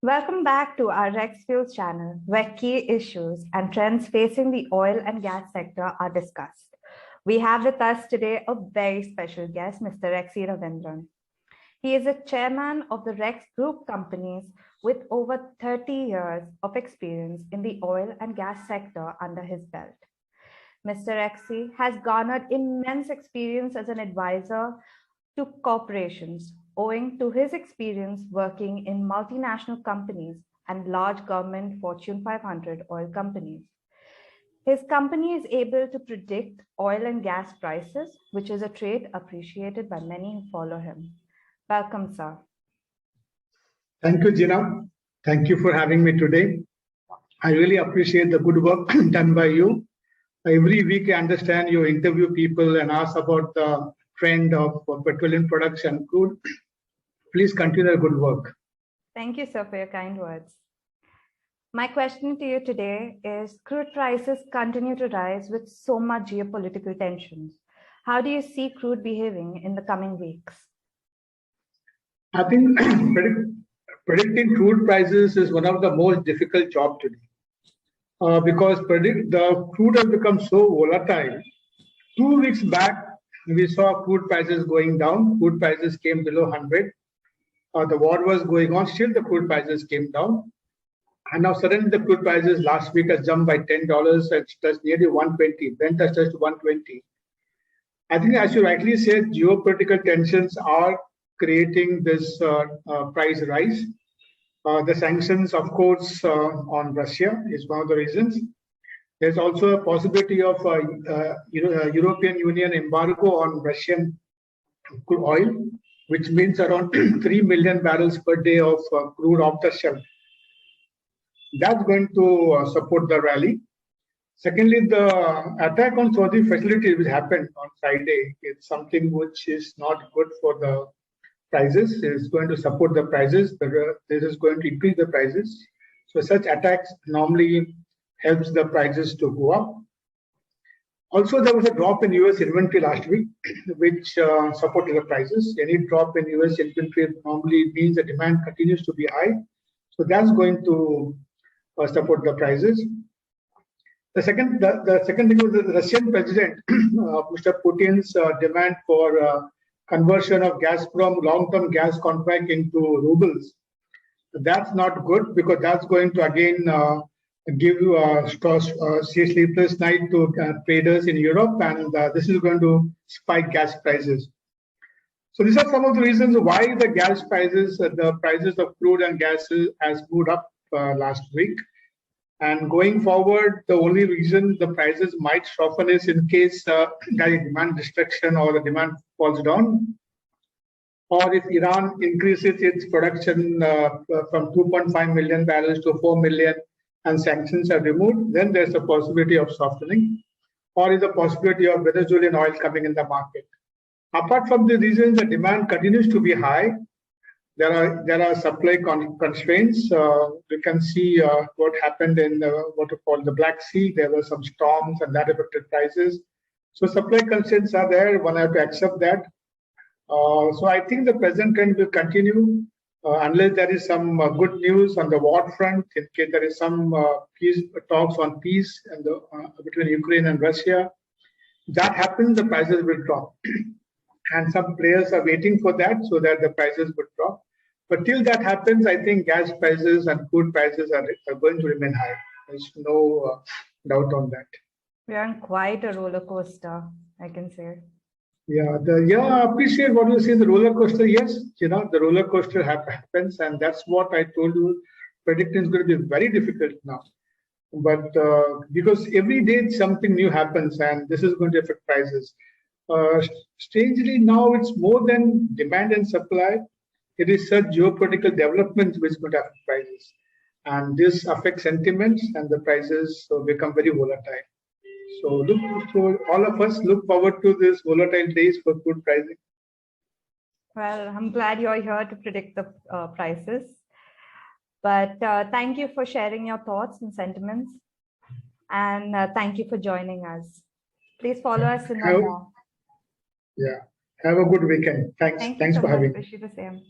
Welcome back to our Rex Fuels channel, where key issues and trends facing the oil and gas sector are discussed. We have with us today a very special guest, Mr. Rexy Ravindran. He is a chairman of the Rex Group companies with over 30 years of experience in the oil and gas sector under his belt. Mr. Rexy has garnered immense experience as an advisor to corporations, owing to his experience working in multinational companies and large government Fortune 500 oil companies. His company is able to predict oil and gas prices, which is a trait appreciated by many who follow him. Welcome, sir. Thank you, Gina. Thank you for having me today. I really appreciate the good work done by you. Every week, I understand you interview people and ask about the trend of petroleum products and crude. Please continue the good work. Thank you, sir, for your kind words. My question to you today is, crude prices continue to rise with so much geopolitical tensions. How do you see crude behaving in the coming weeks? I think predicting crude prices is one of the most difficult jobs today. Because the crude has become so volatile. 2 weeks back, we saw crude prices going down. Crude prices came below 100. The war was going on, still the crude prices came down. And now suddenly the crude prices last week has jumped by $10 and touched nearly 120. Brent has touched 120. I think, as you rightly said, geopolitical tensions are creating this price rise. The sanctions, of course, on Russia is one of the reasons. There's also a possibility of European Union embargo on Russian crude oil, which means around 3 million barrels per day of crude off the shelf. That's going to support the rally. Secondly, the attack on Saudi facility which happened on Friday is something which is not good for the prices. It's going to support the prices. This is going to increase the prices. So such attacks normally helps the prices to go up. Also, there was a drop in US inventory last week, which supported the prices. Any drop in US inventory normally means the demand continues to be high. So that's going to support the prices. The second thing was the Russian president, Mr. Putin's demand for conversion of Gazprom long-term gas contract into rubles. That's not good because that's going to again give you a sleepless night to traders in Europe, and this is going to spike gas prices. So these are some of the reasons why the gas prices, the prices of crude and gas has moved up last week. And going forward, the only reason the prices might soften is in case there is demand destruction or the demand falls down, or if Iran increases its production from 2.5 million barrels to 4 million and sanctions are removed, then there's a possibility of softening, or is a possibility of Venezuelan oil coming in the market. Apart from the reasons, the demand continues to be high. There are supply constraints. We can see what happened in what we call the Black Sea. There were some storms and that affected prices. So supply constraints are there. One has to accept that. So I think the present trend will continue unless there is some good news on the war front. In case there is some peace talks on peace and between Ukraine and Russia, that happens, the prices will drop. And some players are waiting for that so that the prices would drop. But till that happens, I think gas prices and crude prices are going to remain high. There's no doubt on that. We are on quite a roller coaster, I can say. Yeah, I appreciate what you say, the roller coaster. Yes, the roller coaster happens, and that's what I told you. Predicting is going to be very difficult now. But because every day something new happens, and this is going to affect prices. Strangely, now it's more than demand and supply. It is such geopolitical developments which could affect prices. And this affects sentiments and the prices become very volatile. So all of us look forward to this volatile days for crude pricing. Well, I'm glad you're here to predict the prices. But thank you for sharing your thoughts and sentiments. And thank you for joining us. Please follow us in more. Yeah. Have a good weekend. Thanks. Thanks for having me. Wish you the same.